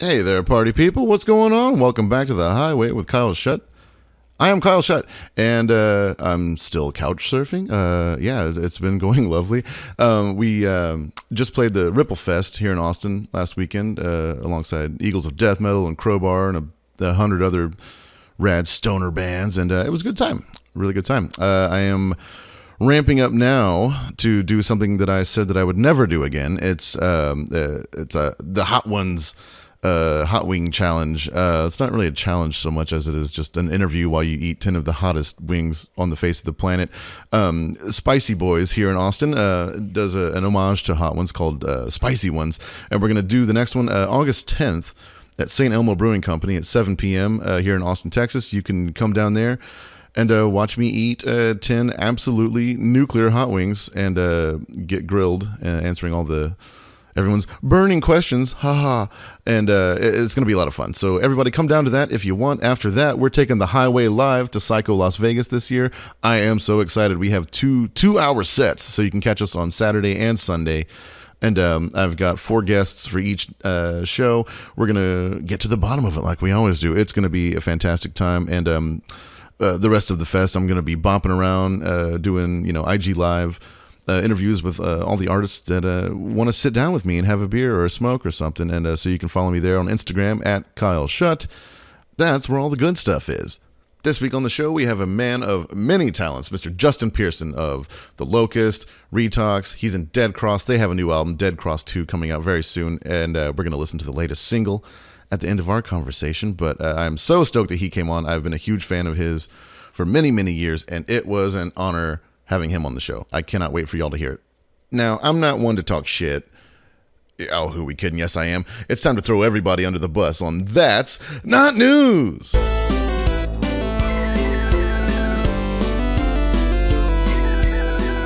Hey there, party people. What's going on? Welcome back to The Highway with Kyle Shutt. I am Kyle Shutt, and I'm still couch surfing. It's been going lovely. We just played the Ripple Fest here in Austin last weekend alongside Eagles of Death Metal and Crowbar and 100 other rad stoner bands, and it was a good time. Really good time. I am ramping up now to do something that I said that I would never do again. It's the Hot Ones Hot Wing Challenge. It's not really a challenge so much as it is just an interview while you eat 10 of the hottest wings on the face of the planet. Spicy Boys here in Austin does an homage to Hot Ones called Spicy Ones, and we're going to do the next one August 10th at St. Elmo Brewing Company at 7 p.m. Here in Austin, Texas. You can come down there and watch me eat 10 absolutely nuclear hot wings and get grilled, answering all everyone's burning questions, haha, and it's going to be a lot of fun. So everybody come down to that if you want. After that, we're taking the highway live to Psycho Las Vegas this year. I am so excited. We have two-hour sets, so you can catch us on Saturday and Sunday. And I've got 4 guests for each show. We're going to get to the bottom of it like we always do. It's going to be a fantastic time. And the rest of the fest, I'm going to be bopping around doing, IG Live interviews with all the artists that want to sit down with me and have a beer or a smoke or something. And so you can follow me there on Instagram at Kyle Shutt. That's where all the good stuff is. This week on the show, we have a man of many talents, Mr. Justin Pearson of The Locust, Retox. He's in Dead Cross. They have a new album, Dead Cross 2, coming out very soon, and we're going to listen to the latest single at the end of our conversation. But I'm so stoked that he came on. I've been a huge fan of his for many, many years, and it was an honor having him on the show. I cannot wait for y'all to hear it. Now, I'm not one to talk shit. Oh, who are we kidding? Yes, I am. It's time to throw everybody under the bus on That's Not News.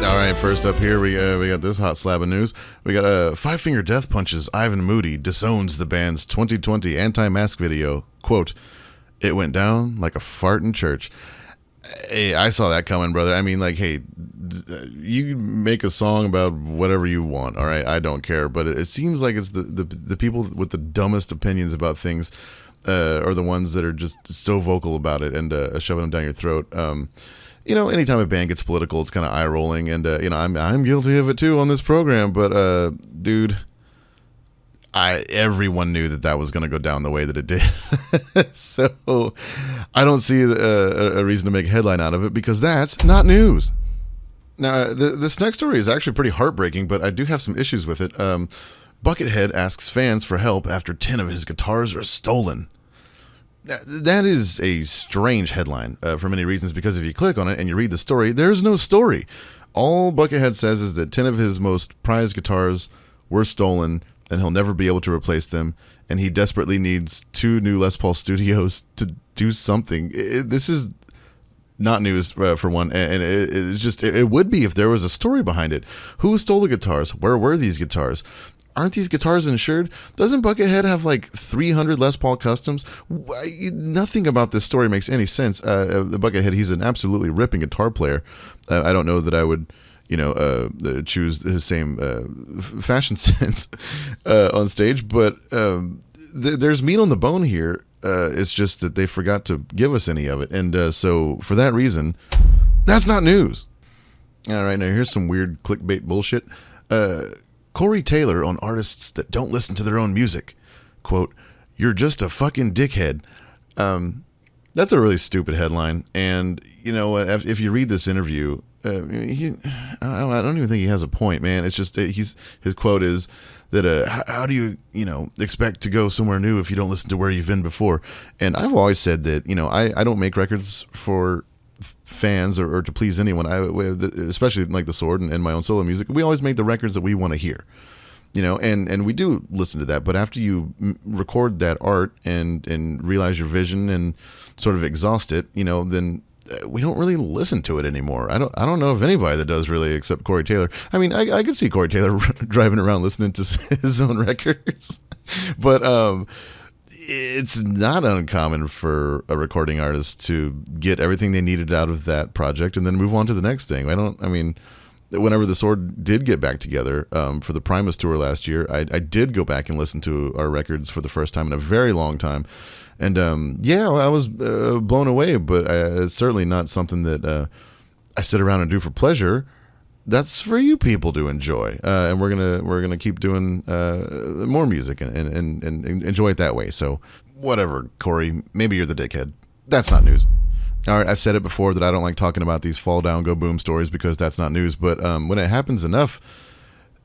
All right, first up here, we got this hot slab of news. We got Five Finger Death Punch's Ivan Moody disowns the band's 2020 anti-mask video. Quote, "It went down like a fart in church." Hey, I saw that coming, brother. I mean, like, hey, you make a song about whatever you want, all right? I don't care. But it seems like it's the people with the dumbest opinions about things are the ones that are just so vocal about it and shoving them down your throat. Anytime a band gets political, it's kind of eye-rolling, and I'm guilty of it too on this program. But dude, everyone knew that was going to go down the way that it did, so I don't see a reason to make a headline out of it because that's not news. Now, this next story is actually pretty heartbreaking, but I do have some issues with it. Buckethead asks fans for help after 10 of his guitars are stolen. That is a strange headline for many reasons, because if you click on it and you read the story, there's no story. All Buckethead says is that 10 of his most prized guitars were stolen and he'll never be able to replace them, and he desperately needs 2 new Les Paul Studios to do something. This is not news for one, and it would be if there was a story behind it. Who stole the guitars? Where were these guitars? Aren't these guitars insured? Doesn't Buckethead have like 300 Les Paul Customs? Nothing about this story makes any sense. The Buckethead, he's an absolutely ripping guitar player. I don't know that I would, choose his same fashion sense on stage, but there's meat on the bone here. It's just that they forgot to give us any of it, and so for that reason, that's not news. All right, now here's some weird clickbait bullshit. Corey Taylor on artists that don't listen to their own music. Quote, "You're just a fucking dickhead." That's a really stupid headline. And you know what? If you read this interview, I don't even think he has a point, man. It's just his quote is that how do you expect to go somewhere new if you don't listen to where you've been before? And I've always said that I don't make records for fans or to please anyone. Especially like The Sword and my own solo music, we always make the records that we want to hear, and we do listen to that. But after you record that art and realize your vision and sort of exhaust it, then we don't really listen to it anymore. I don't know of anybody that does really, except Corey Taylor. I mean, I could see Corey Taylor driving around listening to his own records, but it's not uncommon for a recording artist to get everything they needed out of that project and then move on to the next thing. whenever the Sword did get back together for the Primus tour last year, I did go back and listen to our records for the first time in a very long time. And I was blown away, but it's certainly not something that I sit around and do for pleasure. That's for you people to enjoy, and we're gonna keep doing more music and enjoy it that way. So whatever, Corey, maybe you're the dickhead. That's not news. All right, I've said it before that I don't like talking about these fall down, go boom stories because that's not news. But when it happens enough,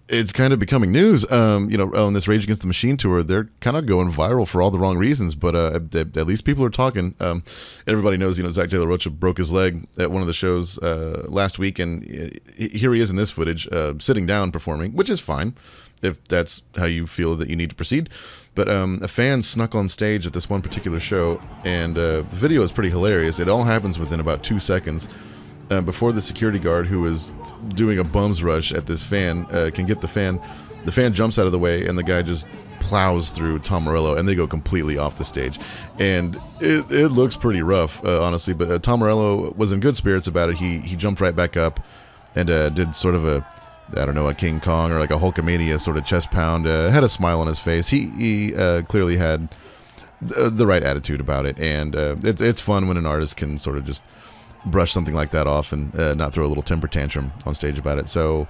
it's kind of becoming news. On this Rage Against the Machine tour, they're kind of going viral for all the wrong reasons, but at least people are talking. Everybody knows, Zach De La Rocha broke his leg at one of the shows last week, and here he is in this footage, sitting down performing, which is fine if that's how you feel that you need to proceed. But a fan snuck on stage at this one particular show, and the video is pretty hilarious. It all happens within about 2 seconds. Before the security guard, who is doing a bum's rush at this fan, can get the fan jumps out of the way, and the guy just plows through Tom Morello, and they go completely off the stage. And it looks pretty rough, honestly, but Tom Morello was in good spirits about it. He jumped right back up and did sort of a King Kong or like a Hulkamania sort of chest pound, had a smile on his face. He clearly had the right attitude about it, and it's fun when an artist can sort of just brush something like that off and not throw a little temper tantrum on stage about it. So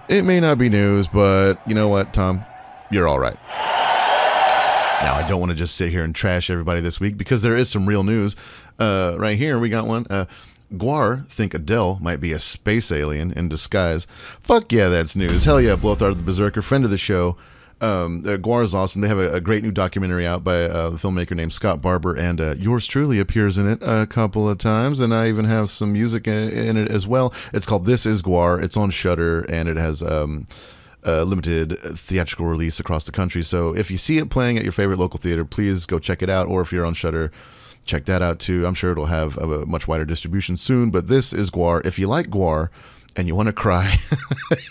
it may not be news, but you know what, Tom? You're all right. Now, I don't want to just sit here and trash everybody this week because there is some real news. Right here, we got one. Gwar think Adele might be a space alien in disguise. Fuck yeah, that's news. Hell yeah, Blothard the Berserker, friend of the show. Gwar is awesome. They have a great new documentary out by the filmmaker named Scott Barber, and yours truly appears in it a couple of times, and I even have some music in it as well. It's called This Is Gwar. It's on Shudder, and it has a limited theatrical release across the country. So if you see it playing at your favorite local theater, please go check it out, or if you're on Shudder, check that out too. I'm sure it'll have a much wider distribution soon, but This Is Gwar. If you like Gwar and you want to cry,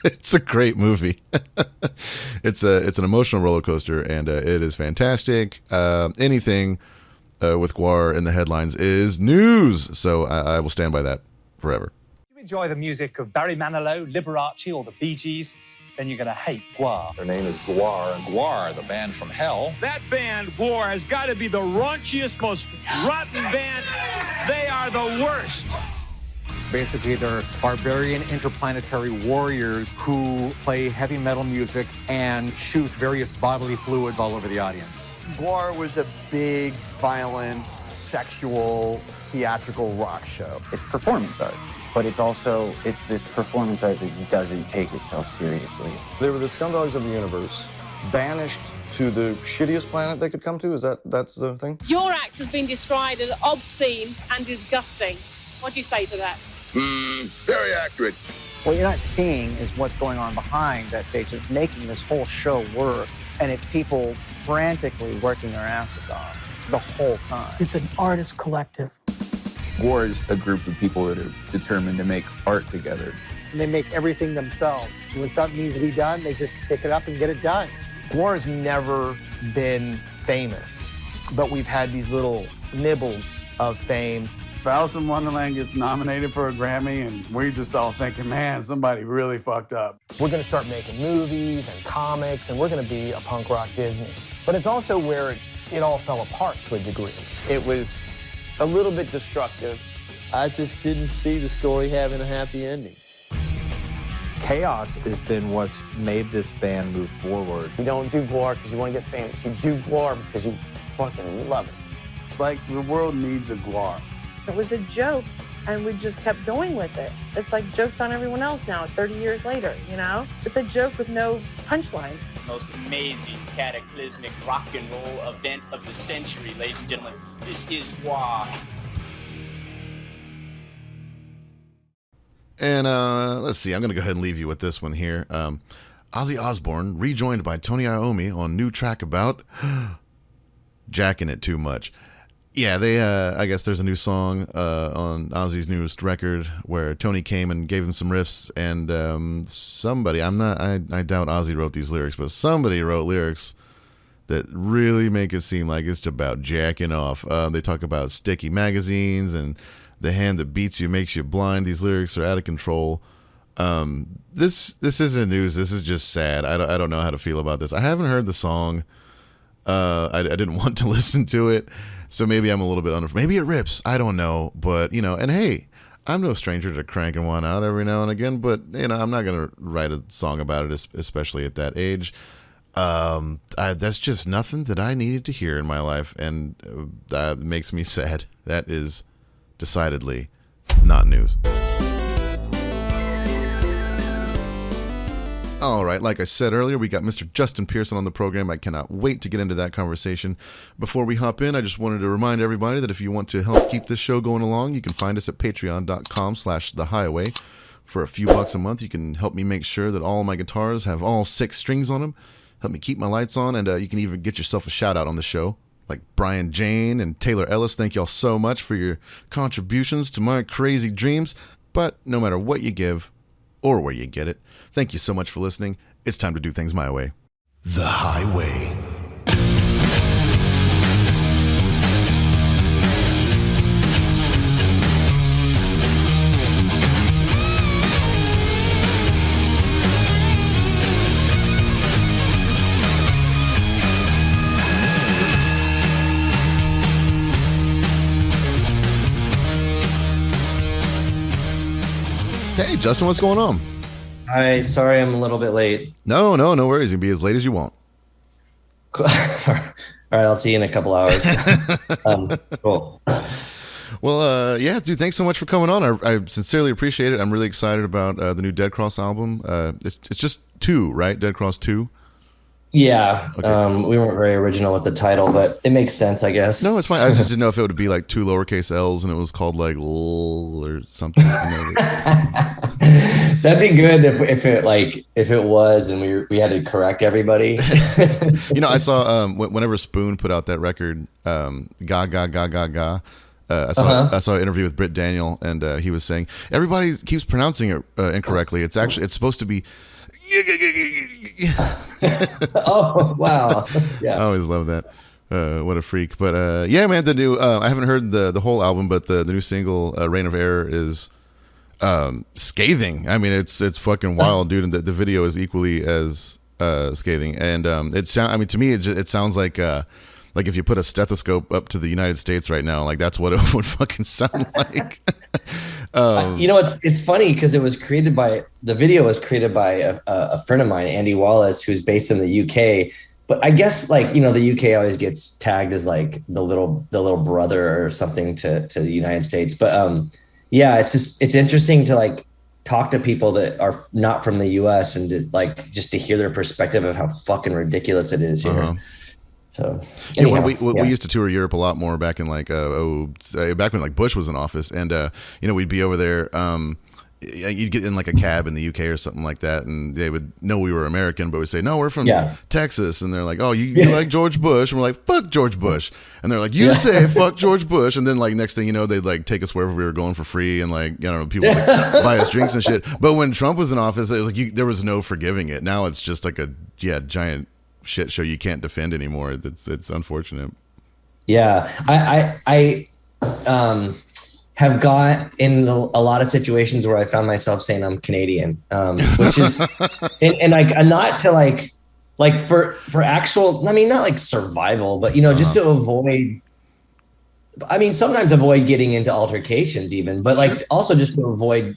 it's a great movie. It's an emotional roller coaster, and it is fantastic. Anything with Gwar in the headlines is news, so I will stand by that forever. If you enjoy the music of Barry Manilow, Liberace, or the Bee Gees, then you're going to hate Gwar. Their name is Gwar. Gwar, the band from hell. That band, Gwar, has got to be the raunchiest, most rotten band. They are the worst. Basically, they're barbarian interplanetary warriors who play heavy metal music and shoot various bodily fluids all over the audience. Gwar was a big, violent, sexual, theatrical rock show. It's performance art, but it's this performance art that doesn't take itself seriously. They were the scumdogs of the universe, banished to the shittiest planet they could come to. That's the thing? Your act has been described as obscene and disgusting. What do you say to that? Very accurate. What you're not seeing is what's going on behind that stage that's making this whole show work. And it's people frantically working their asses off the whole time. It's an artist collective. Gwar is a group of people that are determined to make art together. And they make everything themselves. When something needs to be done, they just pick it up and get it done. Gwar has never been famous, but we've had these little nibbles of fame. If Alice in Wonderland gets nominated for a Grammy and we're just all thinking, man, somebody really fucked up. We're going to start making movies and comics, and we're going to be a punk rock Disney. But it's also where it all fell apart to a degree. It was a little bit destructive. I just didn't see the story having a happy ending. Chaos has been what's made this band move forward. You don't do Gwar because you want to get famous. You do Gwar because you fucking love it. It's like the world needs a Gwar. It was a joke, and we just kept going with it. It's like jokes on everyone else now, 30 years later, you know? It's a joke with no punchline. Most amazing, cataclysmic rock and roll event of the century, ladies and gentlemen. This is Gwar. And let's see, I'm going to go ahead and leave you with this one here. Ozzy Osbourne rejoined by Tony Iommi on new track about jacking it too much. Yeah, they. I guess there's a new song on Ozzy's newest record where Tony came and gave him some riffs, and somebody, I doubt Ozzy wrote these lyrics, but somebody wrote lyrics that really make it seem like it's about jacking off. They talk about sticky magazines and the hand that beats you makes you blind. These lyrics are out of control. This isn't news. This is just sad. I don't know how to feel about this. I haven't heard the song. I didn't want to listen to it, so maybe I'm a little bit maybe it rips. I don't know, but and hey, I'm no stranger to cranking one out every now and again. But I'm not gonna write a song about it, especially at that age. That's just nothing that I needed to hear in my life, and that makes me sad. That is decidedly not news. All right, like I said earlier, we got Mr. Justin Pearson on the program. I cannot wait to get into that conversation. Before we hop in, I just wanted to remind everybody that if you want to help keep this show going along, you can find us at patreon.com/thehighway. For a few bucks a month, you can help me make sure that all my guitars have all 6 strings on them, help me keep my lights on, and you can even get yourself a shout-out on the show. Like Brian Jane and Taylor Ellis, thank y'all so much for your contributions to my crazy dreams. But no matter what you give, or where you get it, thank you so much for listening. It's time to do things my way. The Highway. Hey, Justin, what's going on? Hi, sorry I'm a little bit late. No worries. You can be as late as you want. All right, I'll see you in a couple hours. Cool. Well, yeah, dude, thanks so much for coming on. I sincerely appreciate it. I'm really excited about the new Dead Cross album. It's just 2, right? Dead Cross 2? Yeah, okay. We weren't very original with the title, but it makes sense, I guess. No, it's fine. I just didn't know if it would be like 2 lowercase L's and it was called like L or something. That'd be good if it was and we had to correct everybody. I saw whenever Spoon put out that record, Ga Ga Ga Ga Ga. I saw an interview with Britt Daniel, and he was saying everybody keeps pronouncing it incorrectly. It's supposed to be. Oh wow! Yeah, I always love that. What a freak! But yeah, man, the new I haven't heard the whole album, but the new single "Reign of Air" is scathing. I mean, it's fucking wild, dude, and the video is equally as scathing. And to me, it sounds like if you put a stethoscope up to the United States right now, like that's what it would fucking sound like. It's funny because the video was created by a friend of mine, Andy Wallace, who's based in the UK. But I guess the UK always gets tagged as like the little brother or something to the United States. But yeah, it's interesting to like talk to people that are not from the US and just to hear their perspective of how fucking ridiculous it is here. Uh-huh. So anyhow, we used to tour Europe a lot more back in back when like Bush was in office, and we'd be over there. You'd get in like a cab in the UK or something like that, and they would know we were American, but we'd say, no, we're from Texas, and they're like, oh, you like George Bush, and we're like, fuck George Bush, and they're like, you say fuck George Bush, and then like next thing you know, they'd like take us wherever we were going for free, and like people would, like, buy us drinks and shit. But when Trump was in office, it was like there was no forgiving it. Now it's just like a giant shit show you can't defend anymore. It's unfortunate. Yeah, I have got in a lot of situations where I found myself saying I'm Canadian, which is and like not to like for actual, I mean, not like survival, but just to avoid. I mean, sometimes avoid getting into altercations even, but like also just to avoid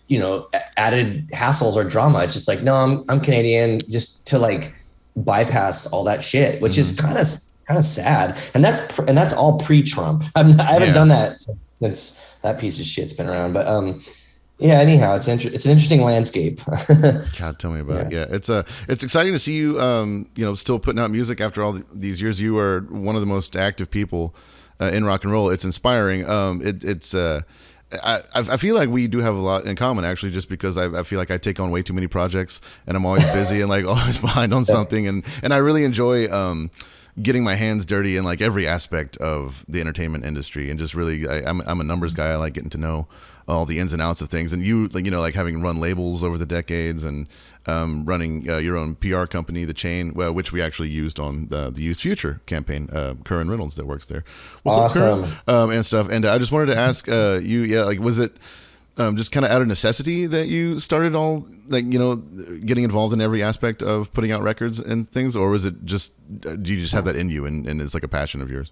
added hassles or drama. It's just like, no, I'm Canadian, just to like bypass all that shit, which is kind of sad, and that's all pre-Trump. I haven't done that since that piece of shit's been around. But yeah, anyhow, it's an interesting landscape. God, tell me about it. Yeah, it's exciting to see you still putting out music after all these years. You are one of the most active people in rock and roll. It's inspiring. I feel like we do have a lot in common, actually, just because I feel like I take on way too many projects, and I'm always busy and like always behind on something, and I really enjoy getting my hands dirty in like every aspect of the entertainment industry, and just really I'm a numbers guy. I like getting to know all the ins and outs of things, and you like having run labels over the decades, and running your own PR company, The Chain, which we actually used on the Used Future campaign. Curran Reynolds that works there. What's awesome. up, Curran? And stuff. And I just wanted to ask you, was it just kind of out of necessity that you started all getting involved in every aspect of putting out records and things, or was it just do you just have that in you and it's like a passion of yours?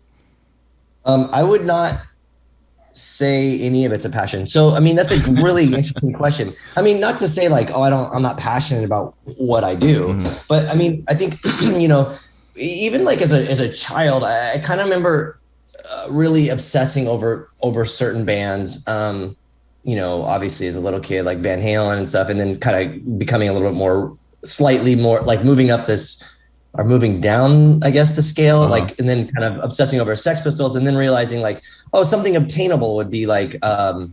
I would not say any of it's a passion. So, I mean, that's a really interesting question. I mean, not to say like, I'm not passionate about what I do, but I mean, I think, even like as a child, I kind of remember really obsessing over certain bands, obviously as a little kid, like Van Halen and stuff, and then kind of becoming a little bit more, slightly more like moving down, I guess, the scale, and then kind of obsessing over Sex Pistols, and then realizing like, something obtainable would be like, I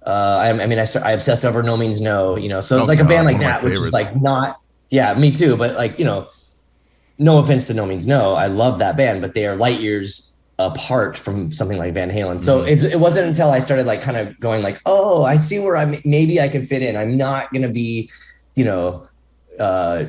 obsessed over No Means No, so a band like that, which is like not, yeah, me too. But like, no offense to No Means No, I love that band, but they are light years apart from something like Van Halen. So it wasn't until I started like kind of going like, I see where maybe I can fit in. I'm not going to be,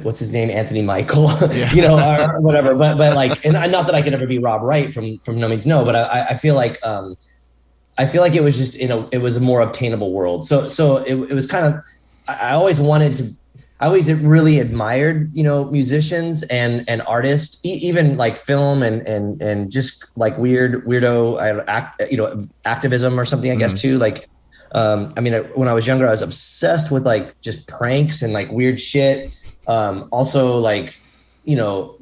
what's his name? Anthony Michael, or whatever. But like, and not that I could ever be Rob Wright from No Means No, but I feel like it was just, it was a more obtainable world. So it was kind of, I always really admired, musicians and artists, even like film and just like weirdo activism or something, I guess too. Like, when I was younger, I was obsessed with like just pranks and like weird shit. Also like, through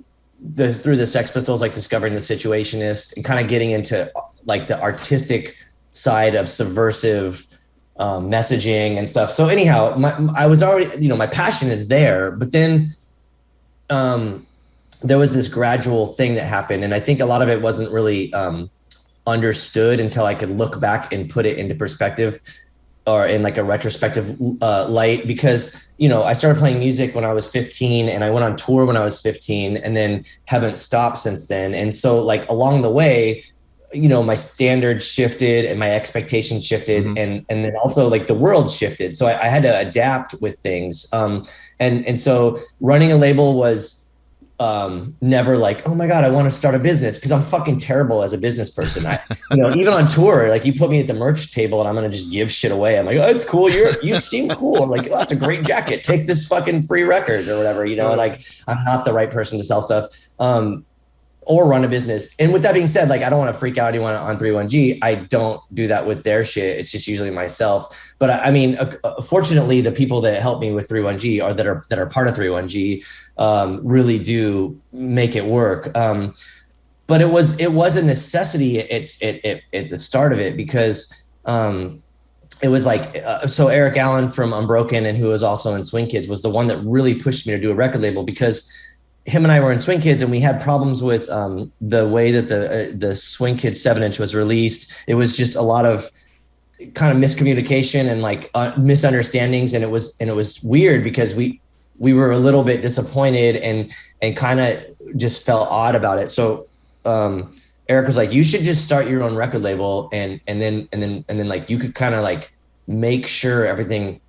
the Sex Pistols, like discovering the Situationist and kind of getting into like the artistic side of subversive messaging and stuff. So anyhow, I was already, my passion is there, but then there was this gradual thing that happened. And I think a lot of it wasn't really understood until I could look back and put it into perspective or in like a retrospective light, because, I started playing music when I was 15 and I went on tour when I was 15 and then haven't stopped since then. And so like along the way, my standards shifted and my expectations shifted, and then also like the world shifted. So I had to adapt with things. And so running a label was never like, oh my God, I want to start a business, because I'm fucking terrible as a business person. Even on tour, like you put me at the merch table and I'm going to just give shit away. I'm like, oh, it's cool. You seem cool. I'm like, oh, that's a great jacket. Take this fucking free record or whatever, like I'm not the right person to sell stuff. Or run a business. And with that being said, like, I don't want to freak out anyone on 31G. I don't do that with their shit. It's just usually myself. But I mean, fortunately, the people that help me with 31G or that are part of 31G really do make it work. But it was a necessity. It's at the start of it, because it was like, so Eric Allen from Unbroken, and who was also in Swing Kids, was the one that really pushed me to do a record label, because him and I were in Swing Kids and we had problems with the way that the Swing Kids 7-inch was released. It was just a lot of kind of miscommunication and like misunderstandings, and it was weird because we were a little bit disappointed and kind of just felt odd about it. So Eric was like, you should just start your own record label, and then like you could kind of like make sure everything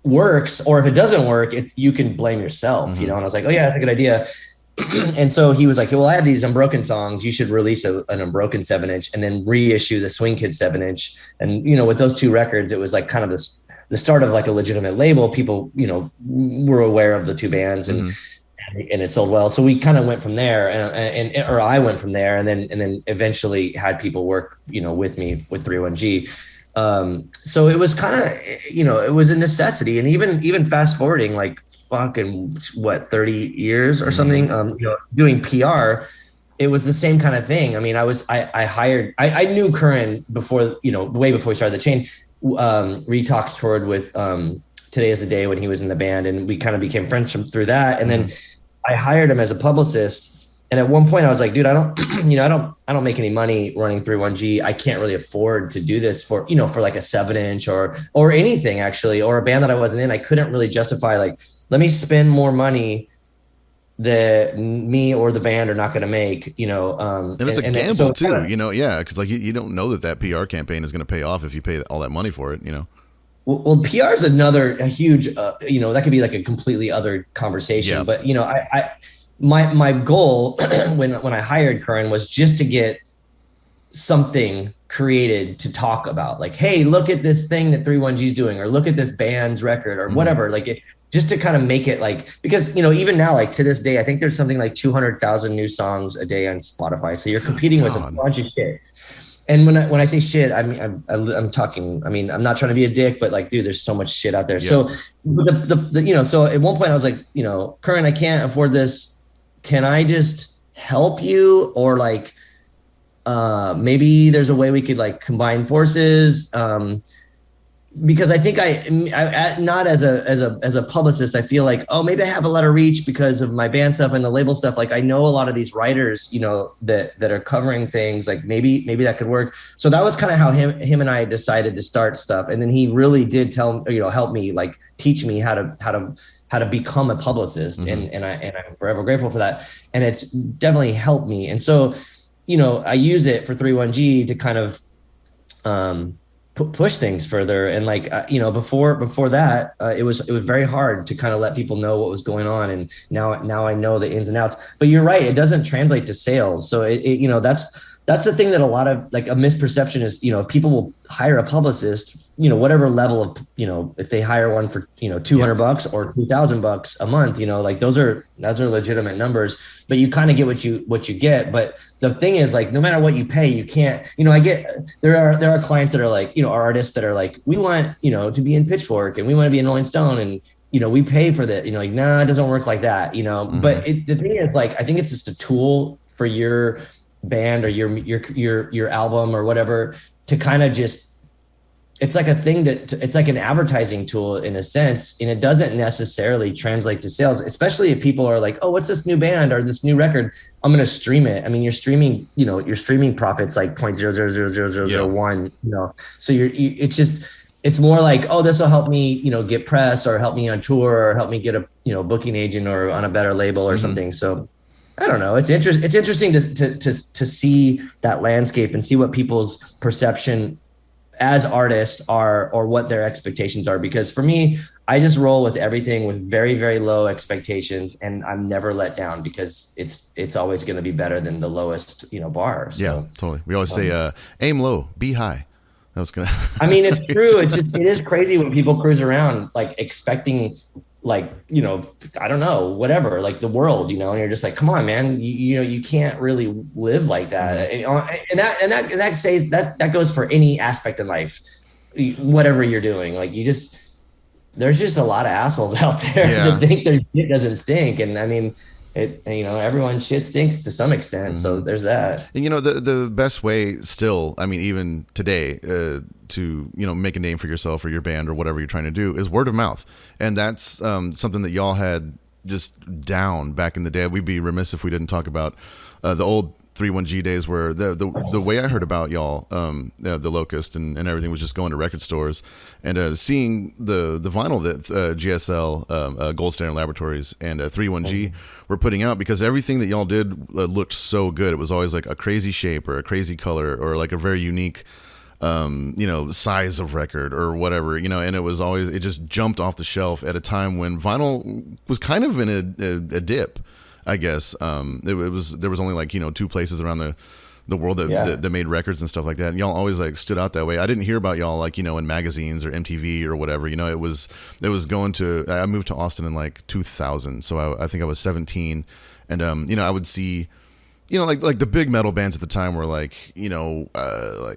works, or if it doesn't work, you can blame yourself, And I was like, oh yeah, that's a good idea. And so he was like, well, I have these Unbroken songs. You should release an Unbroken 7-inch and then reissue the Swing Kids 7-inch. And, with those two records, it was like kind of the start of like a legitimate label. People, were aware of the two bands and it sold well. So we kind of went from there or I went from there and then eventually had people work, with me with 31G. So it was kind of, it was a necessity. And even fast forwarding like fucking 30 years or something, doing PR, it was the same kind of thing. I mean, I knew Curran before, way before we started the chain. Retox toured with Today Is the Day when he was in the band, and we kind of became friends through that. And then I hired him as a publicist. And at one point I was like, dude, I don't make any money running 31G. I can't really afford to do this for like a 7-inch or anything actually, or a band that I wasn't in. I couldn't really justify like, let me spend more money that me or the band are not going to make, and it's a gamble too, because like you don't know that PR campaign is going to pay off if you pay all that money for it, Well, PR is a huge, that could be like a completely other conversation. Yeah. But my goal when I hired Curran was just to get something created to talk about, like, hey, look at this thing that 31G is doing, or look at this band's record, or whatever, like it, just to kind of make it like, because, you know, even now, like to this day, I think there's something like 200,000 new songs a day on Spotify. So you're competing with a bunch of shit. And when I say shit, I mean, I'm talking, I mean, I'm not trying to be a dick, but like, dude, there's so much shit out there. Yeah. So the you know, so at one point I was like, you know, Current, I can't afford this. Can I just help you? Or like, maybe there's a way we could like combine forces. Because I think I not as a publicist, I feel like, oh, maybe I have a lot of reach because of my band stuff and the label stuff. Like I know a lot of these writers, you know, that are covering things, like maybe that could work. So that was kind of how him and I decided to start stuff. And then he really did help me, like teach me how to become a publicist. And I'm forever grateful for that. And it's definitely helped me. And so, you know, I use it for 31G to kind of, push things further. And like, you know, before that, it was very hard to kind of let people know what was going on. And now I know the ins and outs, but you're right. It doesn't translate to sales. So it you know, that's the thing that a lot of like a misperception is, you know, people will hire a publicist, you know, whatever level of, you know, if they hire one for, you know, $200 or $2,000 a month, you know, like those are legitimate numbers, but you kind of get what you get. But the thing is, like, no matter what you pay, you can't, you know, there are clients that are like, you know, artists that are like, we want, you know, to be in Pitchfork and we want to be in Rolling Stone, and, you know, we pay for that, you know, like, nah, it doesn't work like that, you know. But the thing is, like, I think it's just a tool for your band or your album or whatever to kind of just, it's like a thing it's like an advertising tool in a sense, and it doesn't necessarily translate to sales, especially if people are like, oh, what's this new band or this new record? I'm going to stream it. I mean, your streaming profits like 0.000001, you know, so it's more like, oh, this will help me, you know, get press or help me on tour or help me get a, you know, booking agent or on a better label or something. So I don't know. It's interesting to see that landscape and see what people's perception as artists are, or what their expectations are. Because for me, I just roll with everything with very, very low expectations, and I'm never let down because it's always going to be better than the lowest, you know, bar. So, yeah, totally. We always say, aim low, be high. That was gonna. I mean, it's true. It is crazy when people cruise around like expecting, like, you know, I don't know, whatever, like the world, you know, and you're just like, come on, man, you know, you can't really live like that. And that goes for any aspect in life, whatever you're doing. Like there's just a lot of assholes out there that think their shit doesn't stink. And I mean, you know, everyone's shit stinks to some extent. So there's that. And, you know, the best way still, I mean, even today, to, you know, make a name for yourself or your band or whatever you're trying to do is word of mouth. And that's something that y'all had just down back in the day. We'd be remiss if we didn't talk about the old 31G days, where the way I heard about y'all, the Locust and everything, was just going to record stores and seeing the vinyl that GSL, Gold Standard Laboratories, and 31G were putting out, because everything that y'all did looked so good. It was always like a crazy shape or a crazy color or like a very unique you know, size of record or whatever, you know, and it just jumped off the shelf at a time when vinyl was kind of in a dip, I guess. There was only like, you know, 2 places around the world that made records and stuff like that, and y'all always like stood out that way. I didn't hear about y'all like, you know, in magazines or MTV or whatever, you know. It was going to, I moved to Austin in like 2000, so I think I was 17, and you know, I would see, you know, like the big metal bands at the time were like, you know,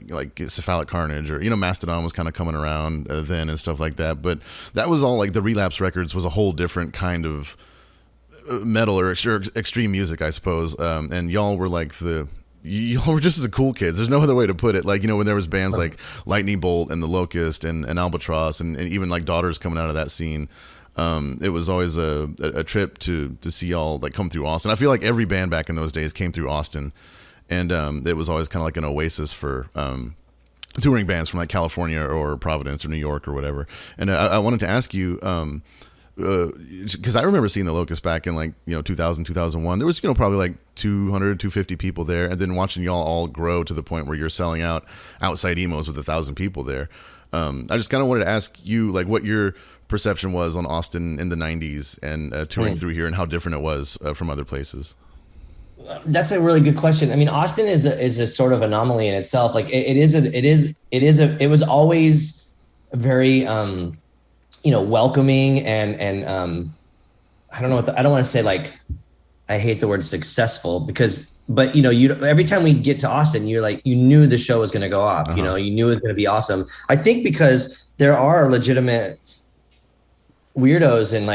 like Cephalic Carnage, or, you know, Mastodon was kind of coming around then and stuff like that. But that was all like, the Relapse records was a whole different kind of metal or extreme music, I suppose. And y'all were like y'all were just the cool kids. There's no other way to put it. Like, you know, when there was bands like Lightning Bolt and the Locust and Albatross and even like Daughters coming out of that scene. It was always a trip to see y'all like come through Austin. I feel like every band back in those days came through Austin, and it was always kind of like an oasis for touring bands from like California or Providence or New York or whatever. And I wanted to ask you, because I remember seeing the Locust back in like, you know, 2000, 2001. There was, you know, probably like 200, 250 people there, and then watching y'all all grow to the point where you're selling out outside emos with 1,000 people there. I just kind of wanted to ask you, like, what your perception was on Austin in the 90s and touring through here, and how different it was from other places. That's a really good question. I mean, Austin is a sort of anomaly in itself. Like it was always very, welcoming and I don't know I don't want to say like, I hate the word successful but every time we get to Austin, you're like, you knew the show was going to go off, you knew it was going to be awesome. I think because there are legitimate weirdos and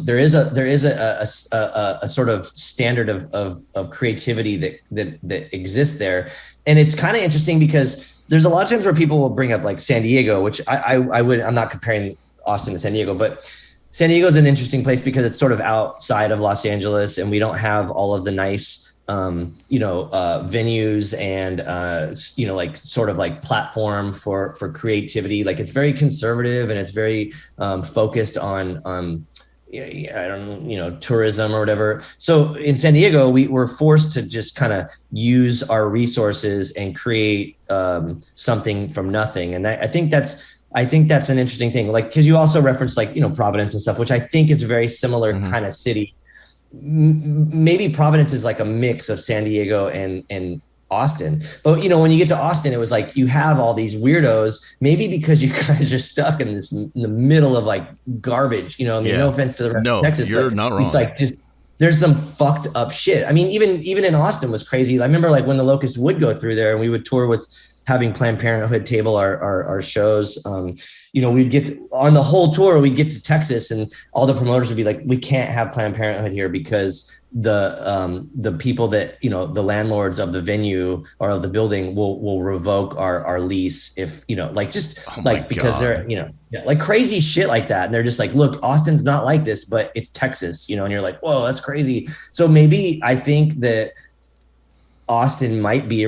there is a sort of standard of creativity that exists there. And it's kind of interesting because there's a lot of times where people will bring up like San Diego, which I'm not comparing Austin to San Diego, but San Diego is an interesting place because it's sort of outside of Los Angeles and we don't have all of the nice venues and like sort of like platform for creativity. Like it's very conservative and it's very focused on tourism or whatever. So in San Diego, we were forced to just kind of use our resources and create something from nothing. And I think that's an interesting thing. Like, cause you also referenced like, Providence and stuff, which I think is a very similar kind of city. Maybe Providence is like a mix of San Diego and Austin. But, when you get to Austin, it was like, you have all these weirdos, maybe because you guys are stuck in the middle of like garbage, no offense to the rest of Texas. You're not wrong. It's like, just, there's some fucked up shit. I mean, even in Austin was crazy. I remember like when the Locust would go through there and we would tour with having Planned Parenthood table our shows. We'd get on the whole tour, we'd get to Texas and all the promoters would be like, we can't have Planned Parenthood here because the people that, the landlords of the venue or of the building will revoke our lease if, because they're, like crazy shit like that. And they're just like, look, Austin's not like this, but it's Texas, and you're like, whoa, that's crazy. So maybe I think that Austin might be,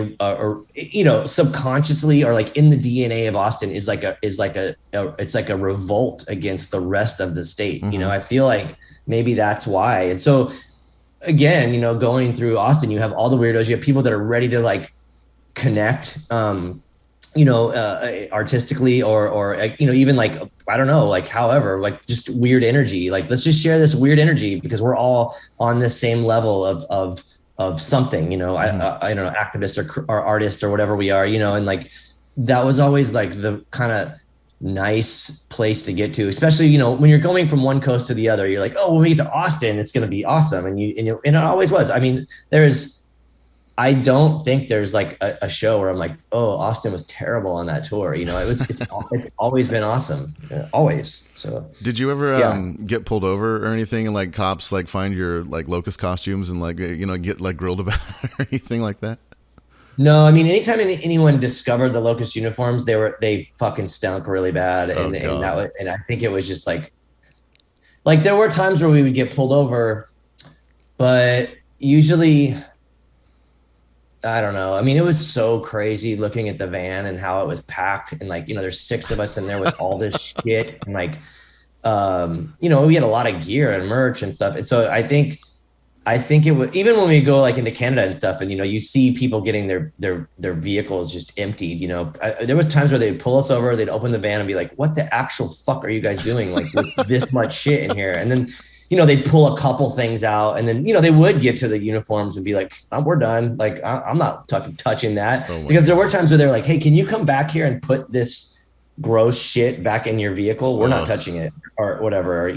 subconsciously or like in the DNA of Austin is like a revolt against the rest of the state. I feel like maybe that's why. And so again, going through Austin, you have all the weirdos, you have people that are ready to like connect, artistically or even like, I don't know, like, however, like just weird energy, like, let's just share this weird energy because we're all on the same level of something, I don't know, activist or artist or whatever we are, and like, that was always like the kind of nice place to get to, especially, when you're going from one coast to the other, you're like, oh, when we get to Austin, it's going to be awesome. And it always was. I mean, I don't think there's like a show where I'm like, oh, Austin was terrible on that tour. It's always been awesome. Always. So did you ever get pulled over or anything and like cops like find your like Locust costumes and like, get like grilled about it or anything like that? No, I mean, anytime anyone discovered the Locust uniforms, they fucking stunk really bad. And I think it was just like there were times where we would get pulled over, but usually, I don't know. I mean, it was so crazy looking at the van and how it was packed. And like, there's 6 of us in there with all this shit. And like, we had a lot of gear and merch and stuff. And so I think it was, even when we go like into Canada and stuff and, you see people getting their vehicles just emptied, there was times where they'd pull us over, they'd open the van and be like, what the actual fuck are you guys doing? Like with this much shit in here. And then, they'd pull a couple things out and then, they would get to the uniforms and be like, we're done. Like, I'm not touching that. Because there were times where they're like, hey, can you come back here and put this gross shit back in your vehicle? We're not touching it or whatever,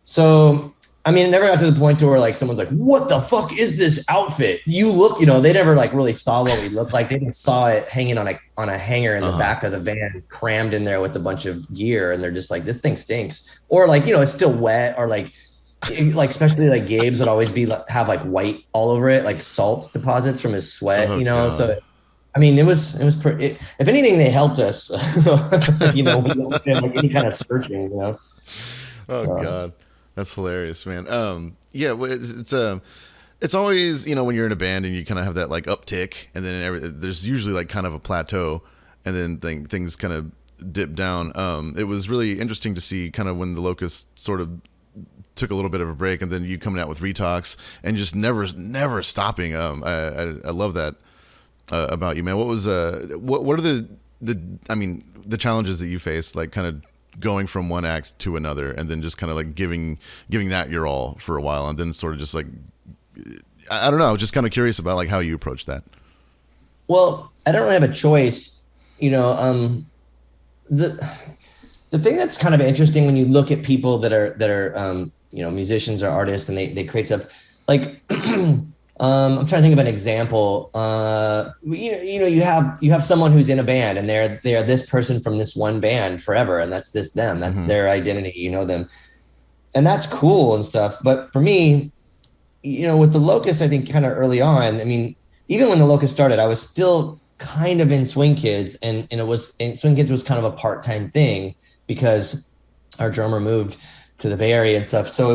So, I mean, it never got to the point to where like someone's like, what the fuck is this outfit? You look, they never like really saw what we looked like. They just saw it hanging on a hanger in the back of the van, crammed in there with a bunch of gear. And they're just like, this thing stinks. Or like, it's still wet or like especially like Gabe's would always have like white all over it, like salt deposits from his sweat, God. So, I mean, it was pretty, if anything, they helped us, we don't have like any kind of searching, Oh God. That's hilarious, man. It's always, when you're in a band and you kind of have that like uptick and then there's usually like kind of a plateau and then things kind of dip down. It was really interesting to see kind of when the Locust sort of took a little bit of a break and then you coming out with Retox and just never stopping. I love that about you, man. What was what are the challenges that you faced, like kind of going from one act to another and then just kind of like giving that your all for a while and then sort of just like I don't know. I was just kind of curious about like how you approach that. Well, I don't really have a choice. The thing that's kind of interesting when you look at people that are musicians or artists and they create stuff like I'm trying to think of an example. You have someone who's in a band and they're this person from this one band forever, and that's them. That's their identity. You know them, and that's cool and stuff. But for me, with the Locust, I think kind of early on. I mean, even when the Locust started, I was still kind of in Swing Kids, and Swing Kids was kind of a part-time thing because our drummer moved to the Bay Area and stuff. So it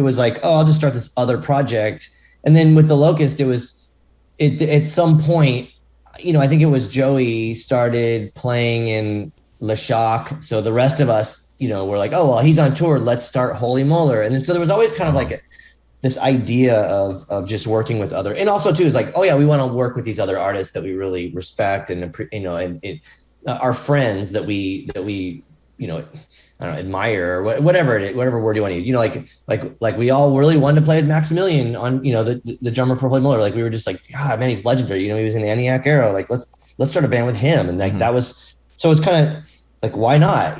was like, oh, I'll just start this other project. And then with the Locust, at some point, I think it was Joey started playing in Le Shock. So the rest of us, were like, oh, well, he's on tour. Let's start Holy Molar. And then, so there was always kind of like this idea of just working with other, and also too, is like, oh yeah, we want to work with these other artists that we really respect and, our friends that we I don't know, admire or whatever word you want to use. Like we all really wanted to play with Maximilian on, the drummer for Holy Molar. Like we were just like, God, man, he's legendary. He was in the ENIAC era. Like let's start a band with him. And like that was, so it's kind of like, why not?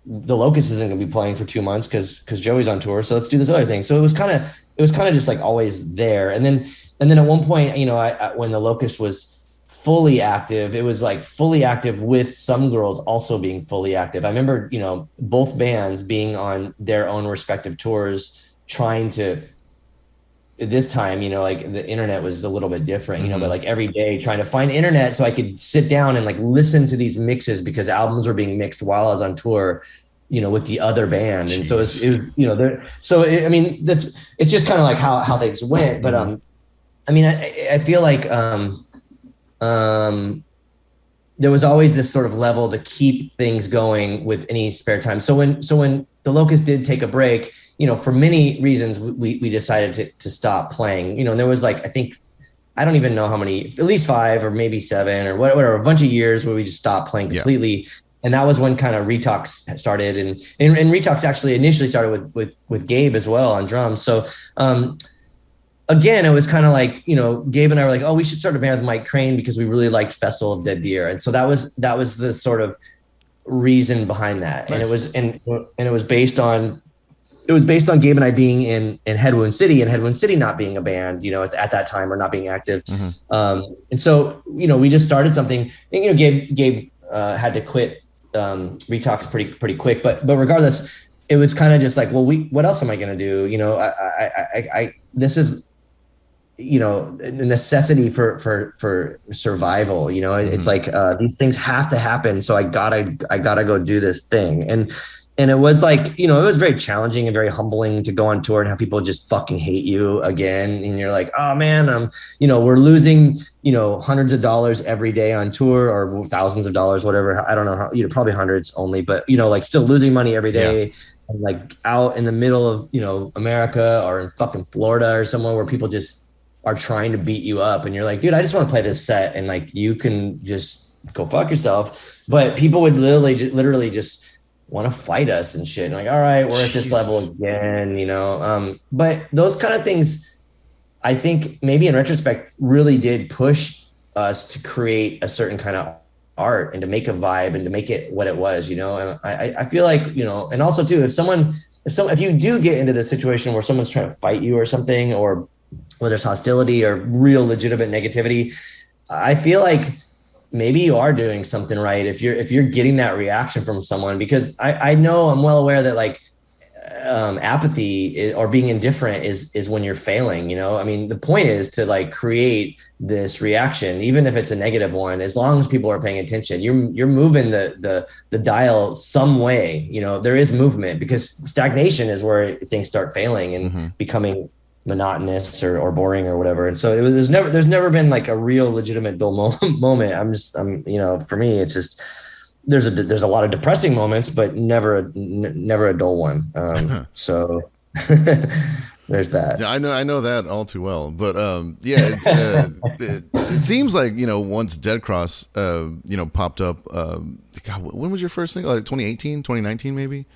The Locust isn't going to be playing for 2 months because Joey's on tour. So let's do this other thing. So it was kind of just like always there. And then at one point, when the Locust was fully active, it was like fully active with some girls also being fully active. I remember, both bands being on their own respective tours, trying to, at this time, like the internet was a little bit different, but like every day trying to find internet so I could sit down and like listen to these mixes because albums were being mixed while I was on tour, with the other band. And so it's just kind of like how things went. But, I feel like, there was always this sort of level to keep things going with any spare time. So when the Locust did take a break, for many reasons, we decided to stop playing, and there was like, I don't even know how many, at least 5 or maybe 7 or whatever, a bunch of years where we just stopped playing completely. Yeah. And that was when kind of Retox started, and Retox actually initially started with Gabe as well on drums. So, again, it was kind of like, Gabe and I were like, oh, we should start a band with Mike Crane because we really liked Festival of Dead Deer. And so that was the sort of reason behind that. Nice. And it was based on Gabe and I being in Head Wound City, and Head Wound City not being a band, at that time, or not being active. And so, we just started something, and, Gabe had to quit Retox pretty quick, but regardless, it was kind of just like, well, what else am I going to do? This is, a necessity for survival. It's like, these things have to happen. So I gotta go do this thing. And it was like, it was very challenging and very humbling to go on tour and have people just fucking hate you again. And you're like, oh man, we're losing, hundreds of dollars every day on tour, or thousands of dollars, whatever. I don't know how, probably hundreds only, but, like still losing money every day. Yeah. And like out in the middle of, America, or in fucking Florida or somewhere where people just are trying to beat you up. And you're like, dude, I just want to play this set. And like, you can just go fuck yourself. But people would literally just want to fight us and shit. And like, all right, we're at this level again, but those kind of things, I think maybe in retrospect really did push us to create a certain kind of art and to make a vibe and to make it what it was, and I feel like, and also too, if you do get into the situation where someone's trying to fight you or something, or where there's hostility or real legitimate negativity, I feel like maybe you are doing something right if you're getting that reaction from someone, because I'm well aware that like apathy or being indifferent is when you're failing. The point is to like create this reaction, even if it's a negative one, as long as people are paying attention, you're moving the dial some way. There is movement, because stagnation is where things start failing and becoming monotonous or boring or whatever. And so there's never been like a real legitimate dull moment. For me, it's just, there's a lot of depressing moments, but never a dull one. So there's that. Yeah, I know that all too well. But it seems like once Dead Cross popped up. God, when was your first single? Like 2018, 2019 maybe.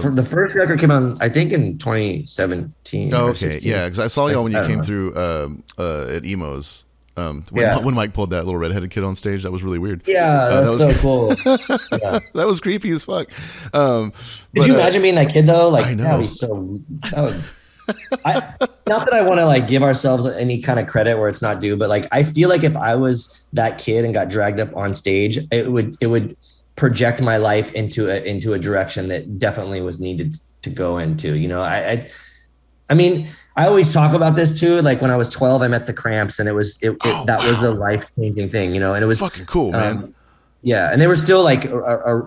For the first record came out, I think, in 2017. Oh, or okay, 16. yeah, because I saw y'all when you I don't came know. through at Emos. Yeah. When Mike pulled that little redheaded kid on stage, that was really weird. Yeah, that's so cool. Yeah. That was creepy as fuck. Could you imagine being that kid though? Like I know. that'd be so. Not that I want to like give ourselves any kind of credit where it's not due, but like I feel like if I was that kid and got dragged up on stage, it would project my life into a direction that definitely was needed to go into. You know, I mean, I always talk about this too. Like when I was 12, I met the Cramps, and that was the life-changing thing, you know. And it was fucking cool, man. Yeah, and they were still like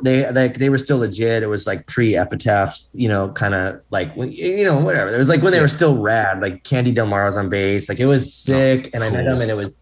they were still legit. It was like pre-Epitaphs, you know, kind of like, you know, whatever. It was like when they were still rad. Like Candy Del Mar's on bass. Like it was sick, and I met them, and it was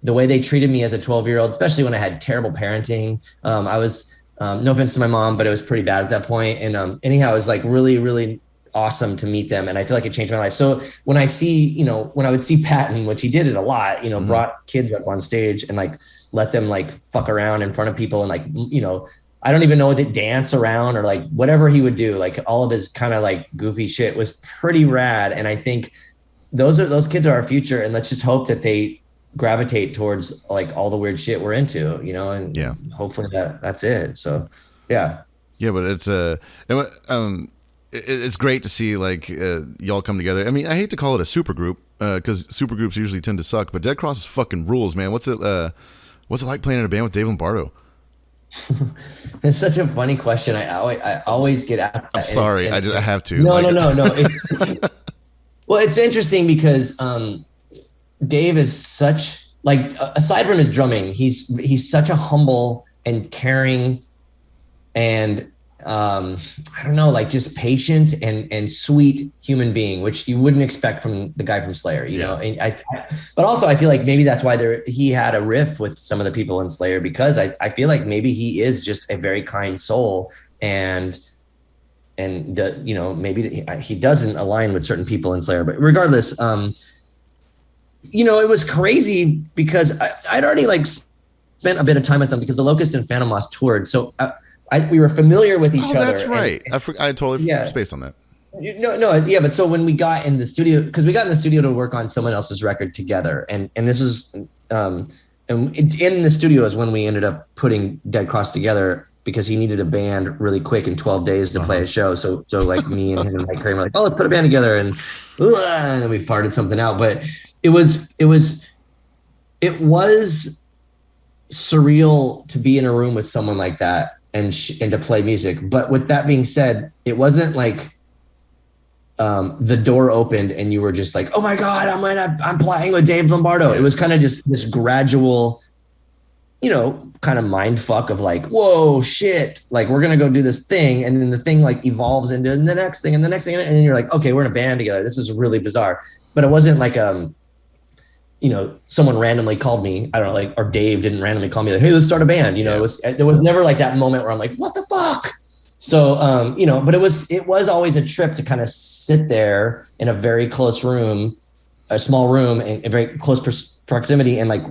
the way they treated me as a 12-year-old, especially when I had terrible parenting. I was no offense to my mom, but it was pretty bad at that point. And anyhow, it was like really, really awesome to meet them, and I feel like it changed my life. So when I see, you know, when I would see Patton, which he did it a lot, you know, brought kids up on stage and like let them like fuck around in front of people and like, you know, I don't even know, they dance around or like whatever he would do, like all of his kind of like goofy shit was pretty rad. And I think those kids are our future, and let's just hope that they gravitate towards like all the weird shit we're into, you know, and hopefully that's it. So yeah, but it's great to see like y'all come together. I mean, I hate to call it a super group because super groups usually tend to suck, but Dead Cross is fucking rules, man. What's it like playing in a band with Dave Lombardo? It's such a funny question. I always get asked that. I'm sorry, I have to. No. It's well, it's interesting because Dave is such, like, aside from his drumming, he's such a humble and caring and I don't know, like just patient and sweet human being, which you wouldn't expect from the guy from Slayer, you know. And but also I feel like maybe that's why he had a riff with some of the people in Slayer, because I feel like maybe he is just a very kind soul, and you know, maybe he doesn't align with certain people in Slayer, but regardless, you know, it was crazy because I'd already like spent a bit of time with them because the Locust and Phantom Loss toured, so we were familiar with each other. That's right. I totally spaced on that. No, yeah, but so when we got in the studio, because we got in the studio to work on someone else's record together, and this was and in the studio is when we ended up putting Dead Cross together, because he needed a band really quick in 12 days to play a show. So like me and him and Mike Kramer were like, oh, let's put a band together, and then we farted something out. But it was surreal to be in a room with someone like that and to play music. But with that being said, it wasn't like the door opened and you were just like, oh my God, I'm playing with Dave Lombardo. It was kind of just this gradual, you know, kind of mind fuck of like, whoa, shit, like we're gonna go do this thing, and then the thing like evolves into the next thing and the next thing, and then you're like, okay, we're in a band together. This is really bizarre. But it wasn't like you know, someone randomly called me, I don't know, like, or Dave didn't randomly call me like, hey, let's start a band. You know, there was never like that moment where I'm like, what the fuck? So, you know, but it was always a trip to kind of sit there in a very close room, a small room, in a very close proximity, and like,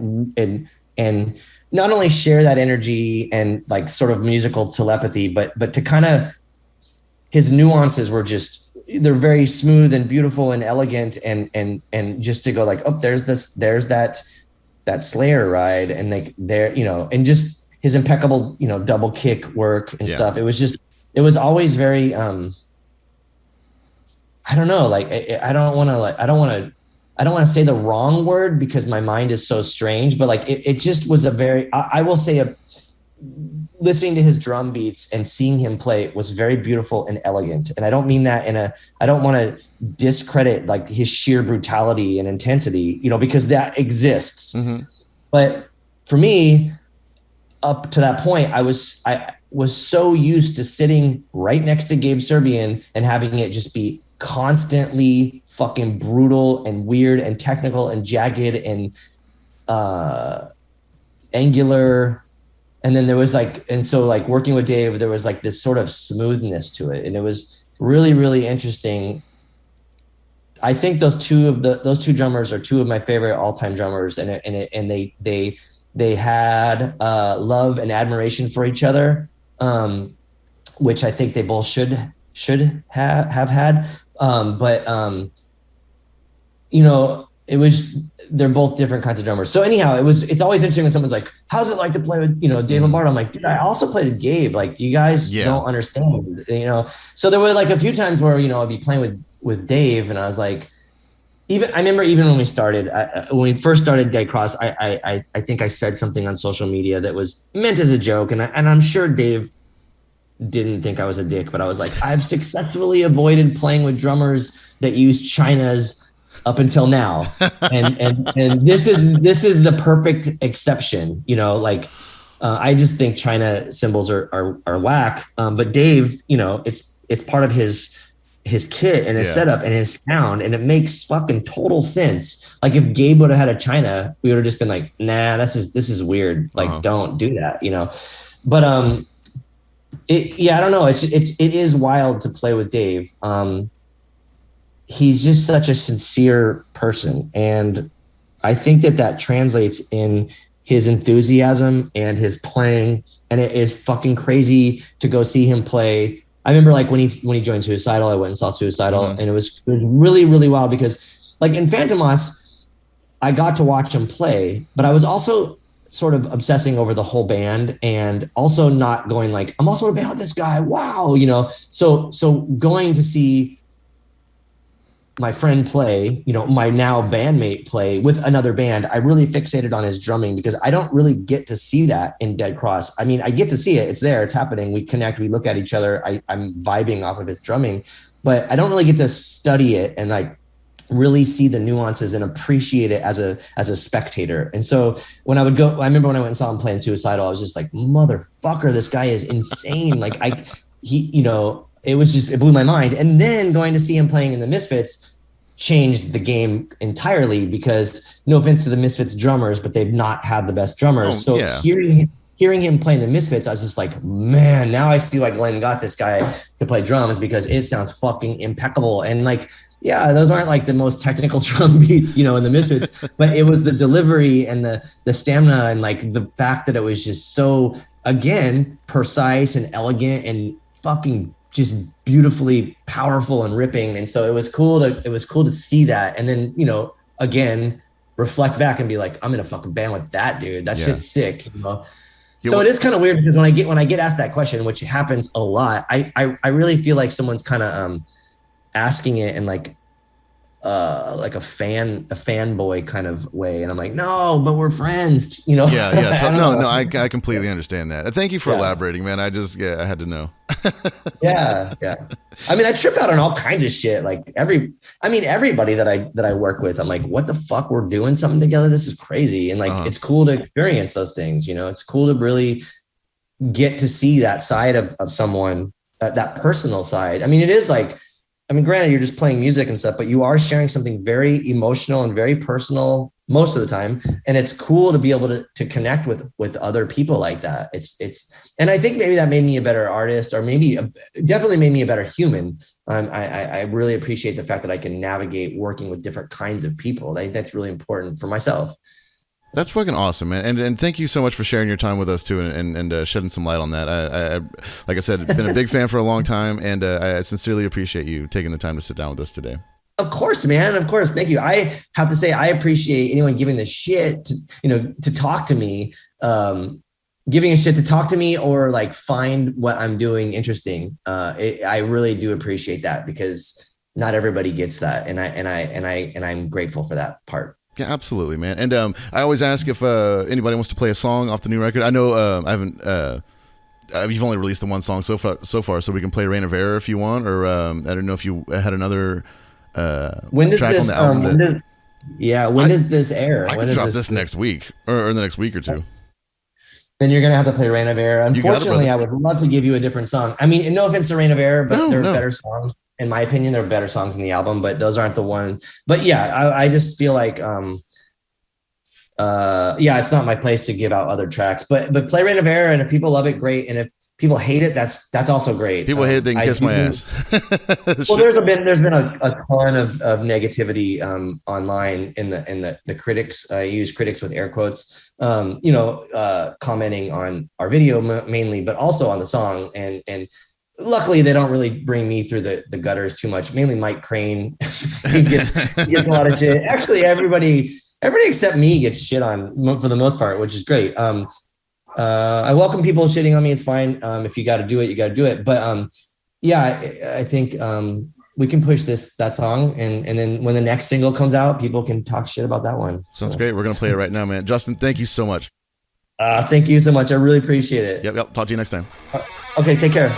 and not only share that energy and like sort of musical telepathy, but to kind of, his nuances were just, they're very smooth and beautiful and elegant, and just to go like, oh, there's that Slayer ride, and like there, you know, and just his impeccable, you know, double kick work and stuff. It was always very, I don't know, like I don't want to say the wrong word because my mind is so strange, but like it just was a very, I will say listening to his drum beats and seeing him play was very beautiful and elegant. And I don't mean that I don't want to discredit like his sheer brutality and intensity, you know, because that exists. Mm-hmm. But for me, up to that point, I was so used to sitting right next to Gabe Serbian and having it just be constantly fucking brutal and weird and technical and jagged and angular. And then there was like, and so like working with Dave, there was like this sort of smoothness to it, and it was really, really interesting. I think those two drummers are two of my favorite all-time drummers, and they had love and admiration for each other, which I think they both should should have had. You know, they're both different kinds of drummers. So anyhow, it's always interesting when someone's like, how's it like to play with, you know, Dave Lombardo? I'm like, dude, I also played with Gabe. Like, you guys don't understand, you know? So there were like a few times where, you know, I'd be playing with Dave, and I was like, I remember when we started, when we first started Dead Cross, I think I said something on social media that was meant as a joke. And I'm sure Dave didn't think I was a dick, but I was like, I've successfully avoided playing with drummers that use China's up until now. And this is the perfect exception, you know, like, I just think China cymbals are whack. But Dave, you know, it's part of his kit and his setup and his sound, and it makes fucking total sense. Like, if Gabe would have had a China, we would have just been like, nah, this is weird. Like, don't do that, you know? But, I don't know. It is wild to play with Dave. He's just such a sincere person. And I think that translates in his enthusiasm and his playing. And it is fucking crazy to go see him play. I remember like when he joined Suicidal, I went and saw Suicidal, and it was really, really wild because like in Phantomos, I got to watch him play, but I was also sort of obsessing over the whole band and also not going like, I'm also in a band with this guy. Wow. You know, so going to see my friend play, you know, my now bandmate play with another band, I really fixated on his drumming because I don't really get to see that in Dead Cross. I mean, I get to see it. It's there. It's happening. We connect. We look at each other. I'm vibing off of his drumming, but I don't really get to study it and like really see the nuances and appreciate it as a spectator. And so when I would go, I remember when I went and saw him playing Suicidal, I was just like, motherfucker, this guy is insane. Like you know, it blew my mind. And then going to see him playing in the Misfits changed the game entirely because no offense to the Misfits drummers, but they've not had the best drummers. Hearing him playing the Misfits, I was just like, man, now I see why Glenn got this guy to play drums because it sounds fucking impeccable. And like, yeah, those aren't like the most technical drum beats, you know, in the Misfits, but it was the delivery and the stamina and like the fact that it was just so, again, precise and elegant and fucking just beautifully powerful and ripping. And so it was cool to see that. And then, you know, again, reflect back and be like, I'm in a fucking band with that dude. That shit's sick, you know? So it is kind of weird because when I get asked that question, which happens a lot, I really feel like someone's kind of asking it in like a fanboy kind of way, and I'm like, no, but we're friends, you know. No, I completely understand that. Thank you for elaborating, man. I had to know. yeah I mean, I trip out on all kinds of shit. Like everybody that I work with, I'm like, what the fuck, we're doing something together, this is crazy. And like it's cool to experience those things, you know. It's cool to really get to see that side of someone, that personal side. I mean, it is like, I mean, granted, you're just playing music and stuff, but you are sharing something very emotional and very personal most of the time. And it's cool to be able to connect with other people like that. And I think maybe that made me a better artist, or definitely made me a better human. I really appreciate the fact that I can navigate working with different kinds of people. I think that's really important for myself. That's fucking awesome, man. And thank you so much for sharing your time with us too, and shedding some light on that. I like I said, been a big fan for a long time, and I sincerely appreciate you taking the time to sit down with us today. Of course, man. Of course. Thank you. I have to say, I appreciate anyone giving the shit to talk to me, giving a shit to talk to me or like find what I'm doing interesting. I really do appreciate that because not everybody gets that. And I'm grateful for that part. Yeah, absolutely, man. And I always ask if anybody wants to play a song off the new record. I know I haven't. You've only released the one song so far, so we can play "Reign of Error" if you want, or I don't know if you had another when does track this, on the album. When does this air? I when can drop this next week or in the next week or two. Then you're gonna have to play "Reign of Error." Unfortunately, I would love to give you a different song. I mean, no offense to "Reign of Error," but there are better songs. In my opinion, there are better songs in the album, but those aren't the one. But yeah, I just feel like, it's not my place to give out other tracks. But play "Reign of Error," and if people love it, great. And if people hate it, that's also great. People hate it, they can kiss my ass. Well, there's been a ton of negativity online in the critics. I use critics with air quotes. Commenting on our video mainly, but also on the song and luckily they don't really bring me through the gutters too much. Mainly Mike Crane. he gets a lot of shit. Actually, everybody except me gets shit on for the most part, which is great. I welcome people shitting on me. It's fine. If you got to do it, you got to do it. But yeah, I think we can push that song, and then when the next single comes out, people can talk shit about that one. Sounds great. We're gonna play it right now, man. Justin, thank you so much. Thank you so much. I really appreciate it. Yep. Talk to you next time. Okay, take care.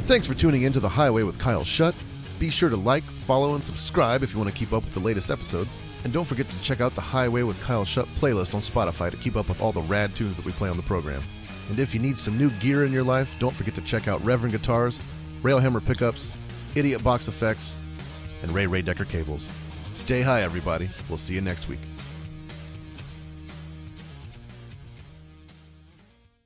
Thanks for tuning in to The Highway with Kyle Shutt. Be sure to like, follow, and subscribe if you want to keep up with the latest episodes. And don't forget to check out the Highway with Kyle Shutt playlist on Spotify to keep up with all the rad tunes that we play on the program. And if you need some new gear in your life, don't forget to check out Reverend Guitars, Railhammer Pickups, Idiot Box Effects, and Ray Decker Cables. Stay high, everybody. We'll see you next week.